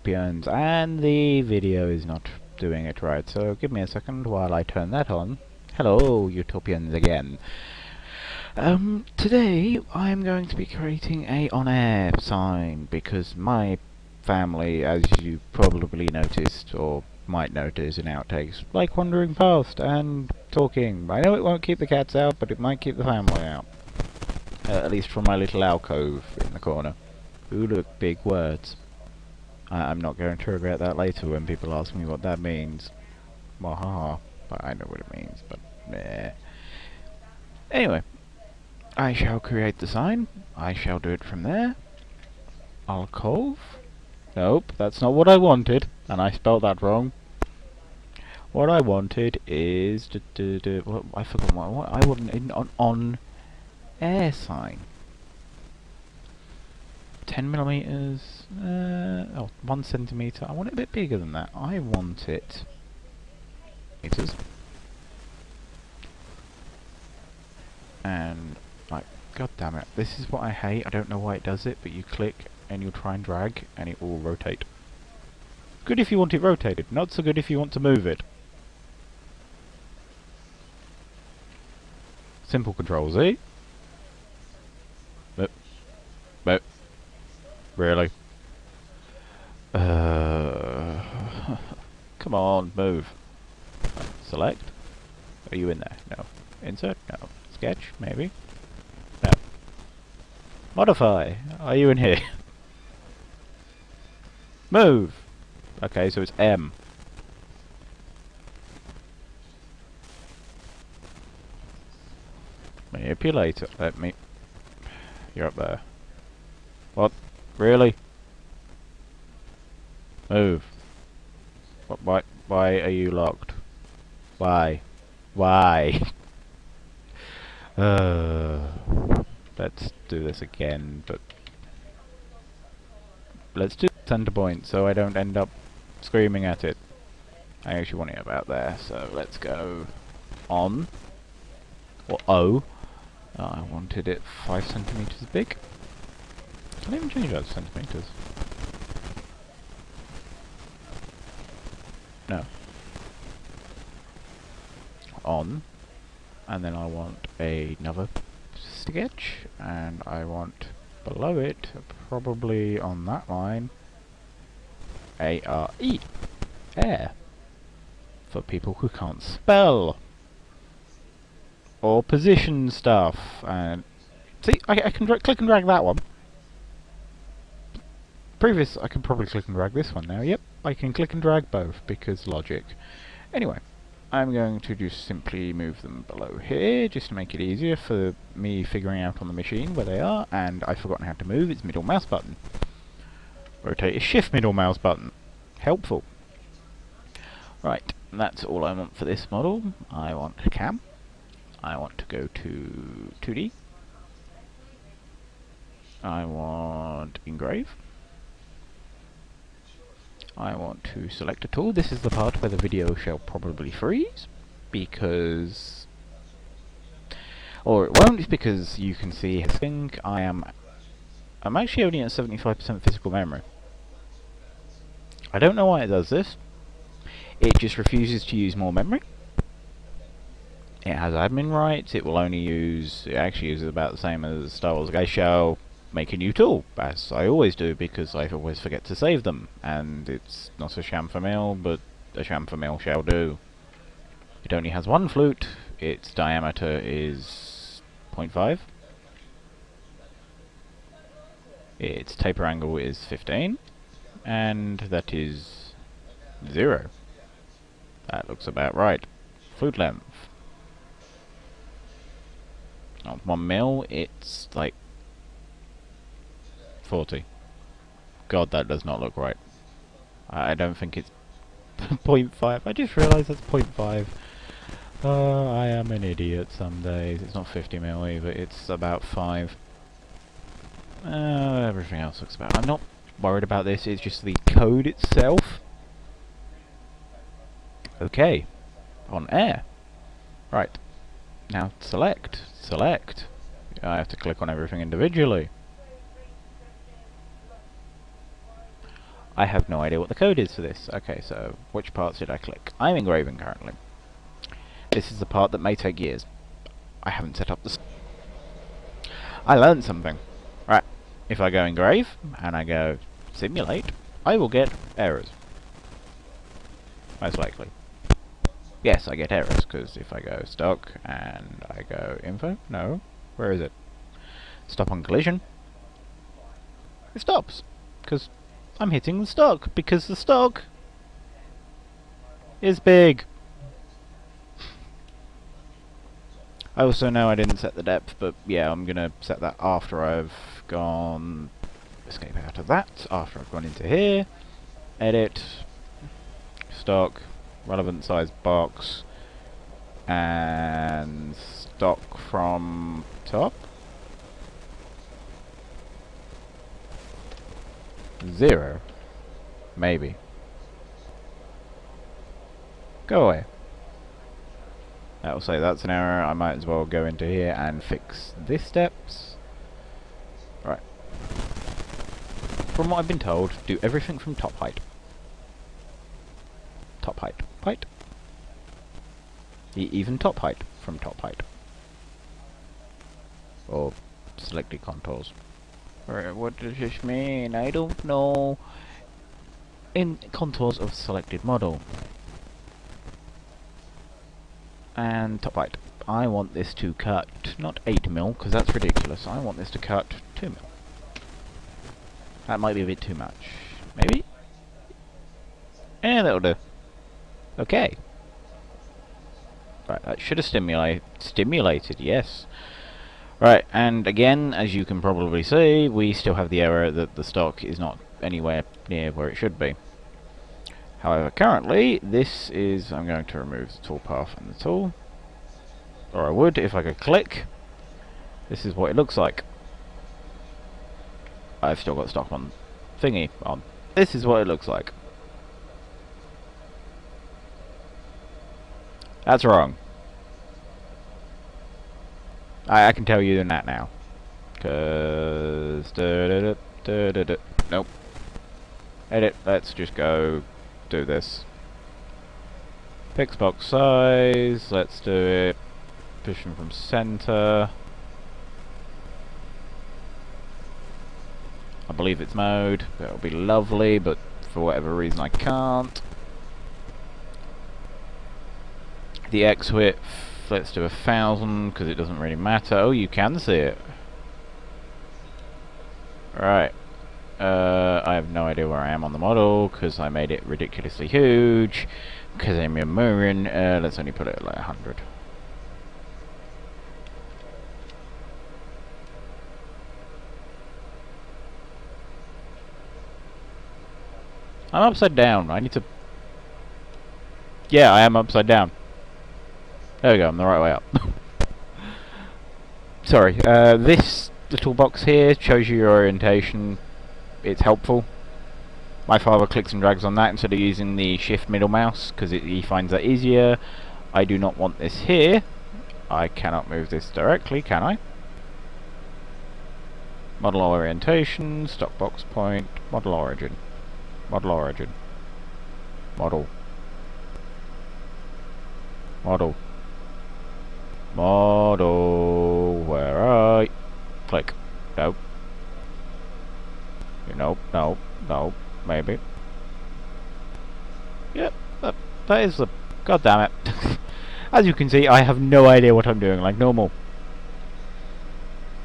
Utopians, and the video is not doing it right, so give me a second while I turn that on. Hello, Utopians again. Today I'm going to be creating a on-air sign, because my family, as you probably noticed, or might notice in outtakes, like wandering past and talking. I know it won't keep the cats out, but it might keep the family out. At least from my little alcove in the corner. Ooh, look, big words. I'm not going to regret that later when people ask me what that means. Wahaha. But I know what it means, but meh. Anyway, I shall create the sign. I shall do it from there. Alcove? Nope, that's not what I wanted, and I spelled that wrong. What I wanted is I forgot what I wanted an on-air sign. 10 millimeters. 1 centimeter. I want it a bit bigger than that. I want it meters. And like, god damn it, this is what I hate. I don't know why it does it, but you click and you try and drag and it will rotate. Good if you want it rotated, not so good if you want to move it. Simple Control Z. But really? Come on, move. Select. Are you in there? No. Insert? No. Sketch? Maybe? No. Modify. Are you in here? Move! Okay, so it's M. Manipulator. Let me... You're up there. What? Really? Move. What? Why are you locked? Why? Why? Let's do this again, but... Let's do center point so I don't end up screaming at it. I actually want it about there, so let's go on. Or O. I wanted it 5 centimeters big. Can I even change that to centimeters? No. On. And then I want another sketch, and I want below it, probably on that line, A-R-E. Air. For people who can't spell. Or position stuff. And see, I can click and drag that one. Previous, I can probably click and drag this one now. Yep, I can click and drag both, because logic. Anyway, I'm going to just simply move them below here, just to make it easier for me figuring out on the machine where they are, and I've forgotten how to move. It's middle mouse button. Rotate is shift middle mouse button. Helpful. Right, that's all I want for this model. I want a cam. I want to go to 2D. I want engrave. I want to select a tool. This is the part where the video shall probably freeze, because... Or it won't, because you can see his thing. I'm actually only at 75% physical memory. I don't know why it does this. It just refuses to use more memory. It has admin rights. It will only use... It actually uses about the same as Star Wars. I shall make a new tool, as I always do, because I always forget to save them. And it's not a chamfer mill, but a chamfer mill shall do. It only has one flute. Its diameter is 0.5. Its taper angle is 15. And that is 0. That looks about right. Flute length. Not 1 mil, it's like 40. God, that does not look right. I don't think it's 0.5. I just realised that's 0.5. I am an idiot some days. It's not 50 mil either, it's about 5. Everything else looks about... I'm not worried about this, it's just the code itself. Okay. On air. Right. Now select. Select. I have to click on everything individually. I have no idea what the code is for this. Okay, so which parts did I click? I'm engraving currently. This is the part that may take years. I haven't set up the... I learned something. Right, if I go engrave, and I go simulate, I will get errors. Most likely. Yes, I get errors, because if I go stock, and I go info, no, where is it? Stop on collision. It stops, because I'm hitting the stock, because the stock is big. I also know I didn't set the depth, but yeah, I'm gonna set that after I've gone... escape out of that, after I've gone into here, edit, stock, relevant size box, and stock from top. 0. Maybe. Go away. That will say that's an error. I might as well go into here and fix this steps. Right. From what I've been told, do everything from top height. Top height. Height. Even top height from top height. Or selected contours. What does this mean? I don't know. In contours of selected model. And top height. I want this to cut, not 8mm, because that's ridiculous. I want this to cut 2mm. That might be a bit too much. Maybe? That'll do. Okay. Right, that should have stimulated, yes. Right, and again, as you can probably see, we still have the error that the stock is not anywhere near where it should be. However, currently, this is... I'm going to remove the toolpath and the tool. Or I would, if I could click. This is what it looks like. I've still got stock on thingy on. This is what it looks like. That's wrong. I can tell you that now. Cause... Nope. Edit, let's just go do this. Fix box size, let's do it. Position from center. I believe it's mode. That would be lovely, but for whatever reason I can't. The X width, let's do 1000 because it doesn't really matter. Oh, you can see it. Right. I have no idea where I am on the model because I made it ridiculously huge. Because I'm a moron. Let's only put it at like 100. I'm upside down. I need to... Yeah, I am upside down. There we go, I'm the right way up. Sorry, this little box here shows you your orientation. It's helpful. My father clicks and drags on that instead of using the shift middle mouse because he finds that easier. I do not want this here. I cannot move this directly, can I? Model orientation, stock box point, model origin. Model origin. Model. Model. Model. Where are you? Click. Nope. Nope, nope, nope. Maybe. Yep, that is the... God damn it. As you can see, I have no idea what I'm doing, like normal.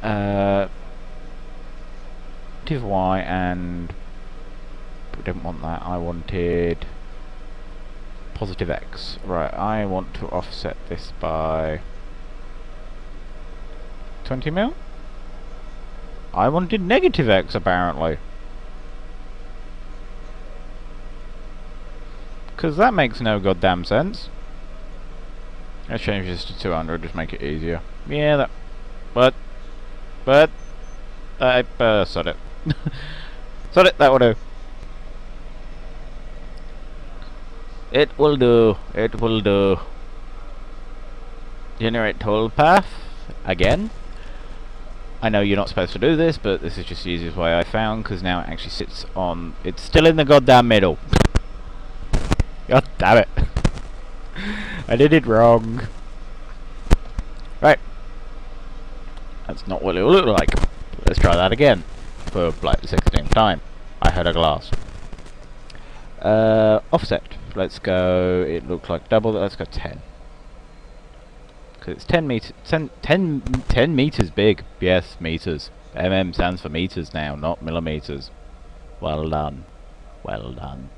Div Y and... We didn't want that, I wanted... positive X. Right, I want to offset this by... 20 mil? I wanted negative X, apparently. Because that makes no goddamn sense. Let's change this to 200, just make it easier. Yeah, that... But... sod it. Sod it, that will do. It will do. It will do. Generate toolpath. Again. I know you're not supposed to do this, but this is just the easiest way I found, because now it actually sits on... It's still in the goddamn middle. God damn it. I did it wrong. Right. That's not what it will look like. Let's try that again. For like the 16th time. I had a glass. Offset. Let's go... It looks like double. Let's go 10. Because it's 10 meters... 10 meters big. Yes, meters. MM stands for meters now, not millimeters. Well done. Well done.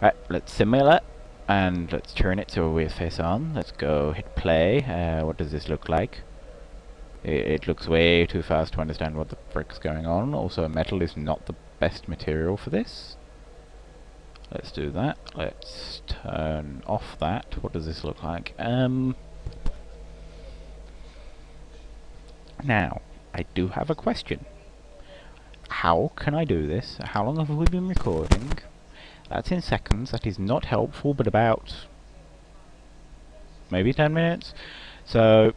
Right, let's simulate. And let's turn it so we're face on. Let's go hit play. What does this look like? It looks way too fast to understand what the frick's going on. Also, metal is not the best material for this. Let's do that. Let's turn off that. What does this look like? Now, I do have a question. How can I do this? How long have we been recording? That's in seconds. That is not helpful, but about maybe 10 minutes. So,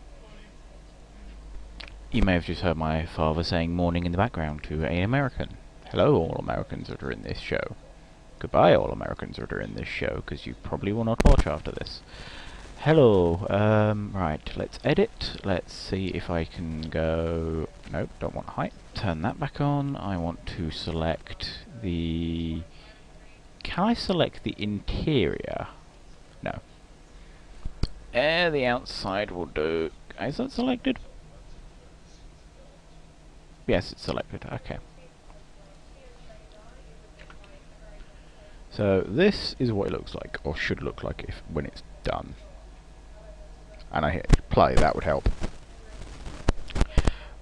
you may have just heard my father saying morning in the background to an American. Hello, all Americans that are in this show. Goodbye, all Americans that are in this show, because you probably will not watch after this. Hello, right, let's edit. Let's see if I can go... Nope, don't want height. Turn that back on. I want to select the... Can I select the interior? No. The outside will do. Is that selected? Yes, it's selected. Okay. So this is what it looks like, or should look like if when it's done. And I hit play, that would help.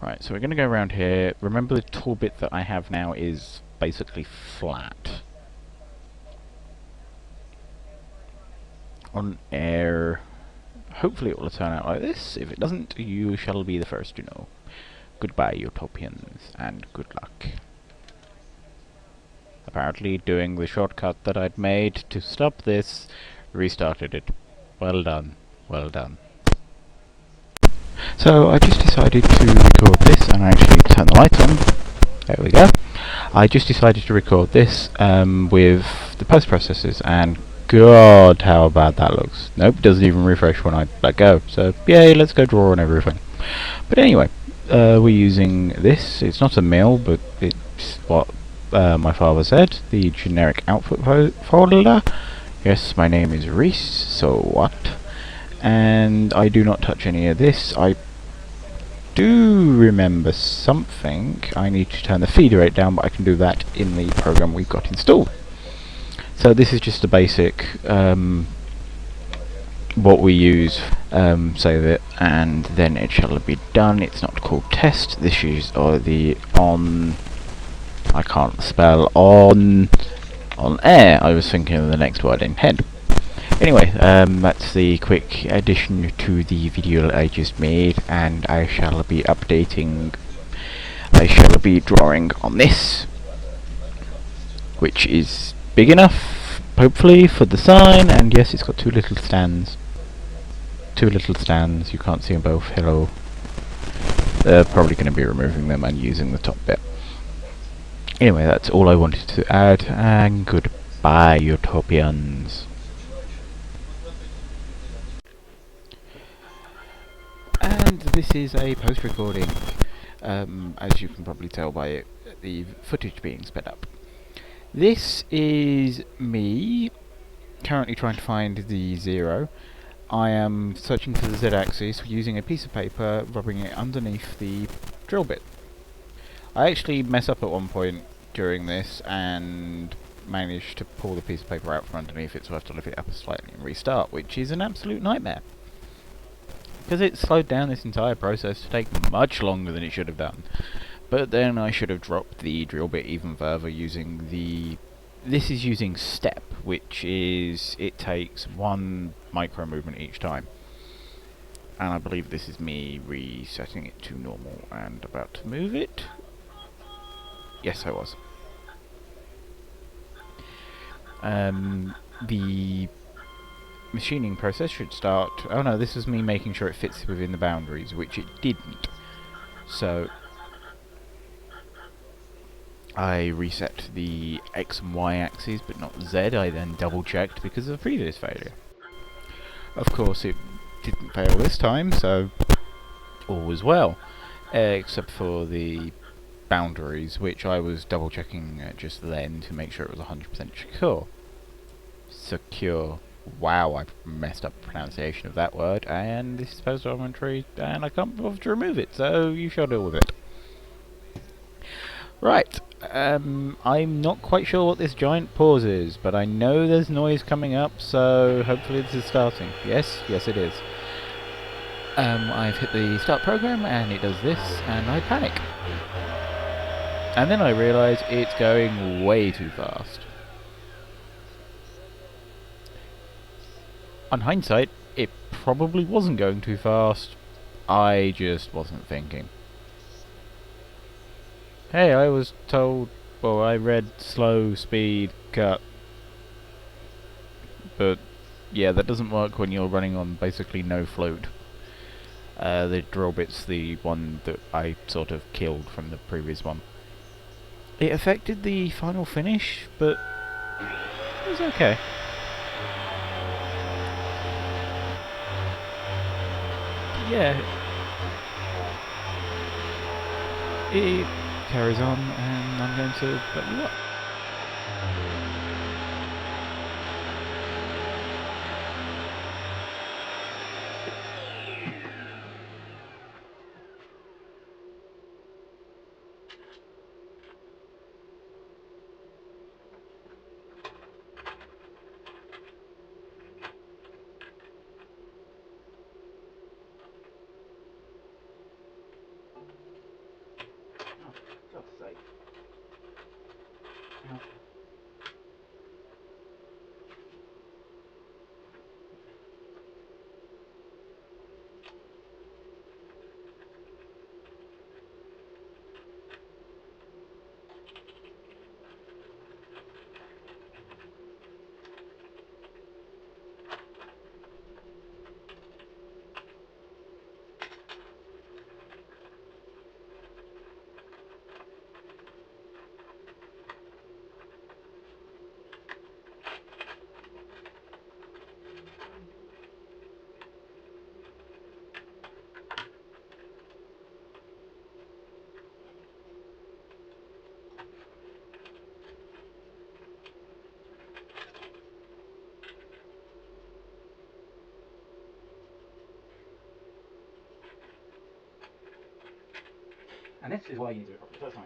Right, so we're going to go around here. Remember the tool bit that I have now is basically flat. On air. Hopefully it will turn out like this. If it doesn't, you shall be the first to know. Goodbye, Utopians, and good luck. Apparently doing the shortcut that I'd made to stop this restarted it. Well done. Well done. So I just decided to record this and actually turn the lights on. There we go. I just decided to record this with the post processors, and God, how bad that looks. Nope, doesn't even refresh when I let go. So yay, let's go draw and everything. But anyway, we're using this. It's not a mill, but it's what my father said. The generic output folder. Yes, my name is Reese. So what? And I do not touch any of this. I do remember something. I need to turn the feeder rate down, but I can do that in the program we've got installed. So this is just a basic what we use, save it, and then it shall be done. It's not called test. This is the on. I can't spell on air. I was thinking of the next word in head. Anyway, that's the quick addition to the video I just made, and I shall be updating. I shall be drawing on this, which is big enough, hopefully, for the sign. And yes, it's got two little stands. Two little stands. You can't see them both. Hello. They're probably going to be removing them and using the top bit. Anyway, that's all I wanted to add, and goodbye, Utopians. And this is a post-recording, as you can probably tell by the footage being sped up. This is me currently trying to find the 0. I am searching for the Z-axis using a piece of paper, rubbing it underneath the drill bit. I actually mess up at one point during this and managed to pull the piece of paper out from underneath it, so I have to lift it up slightly and restart, which is an absolute nightmare. Because it slowed down this entire process to take much longer than it should have done. But then I should have dropped the drill bit even further using the... This is using step, which is... It takes 1 micro movement each time. And I believe this is me resetting it to normal and about to move it. Yes, I was. The machining process should start... Oh no, this was me making sure it fits within the boundaries, which it didn't. So I reset the X and Y axes, but not Z. I then double checked because of the previous failure. Of course, it didn't fail this time, so all was well, except for the boundaries, which I was double checking just then to make sure it was 100% secure. Secure. Wow, I've messed up the pronunciation of that word, and this is post elementary, and I can't bother to remove it, so you shall deal with it. Right, I'm not quite sure what this giant pause is, but I know there's noise coming up, so hopefully this is starting. Yes, it is. I've hit the start program, and it does this, and I panic. And then I realise it's going way too fast. On hindsight, it probably wasn't going too fast. I just wasn't thinking. Hey, I was told, well, I read slow speed cut. But yeah, that doesn't work when you're running on basically no float. The drill bit's the one that I sort of killed from the previous one. It affected the final finish, but it was okay. Yeah, it carries on, and I'm going to let you up. Oh, God's sake. And this is why you need to do it properly first time.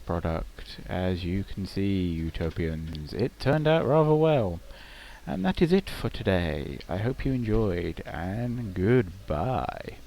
Product. As you can see, Utopians, it turned out rather well. And that is it for today. I hope you enjoyed, and goodbye.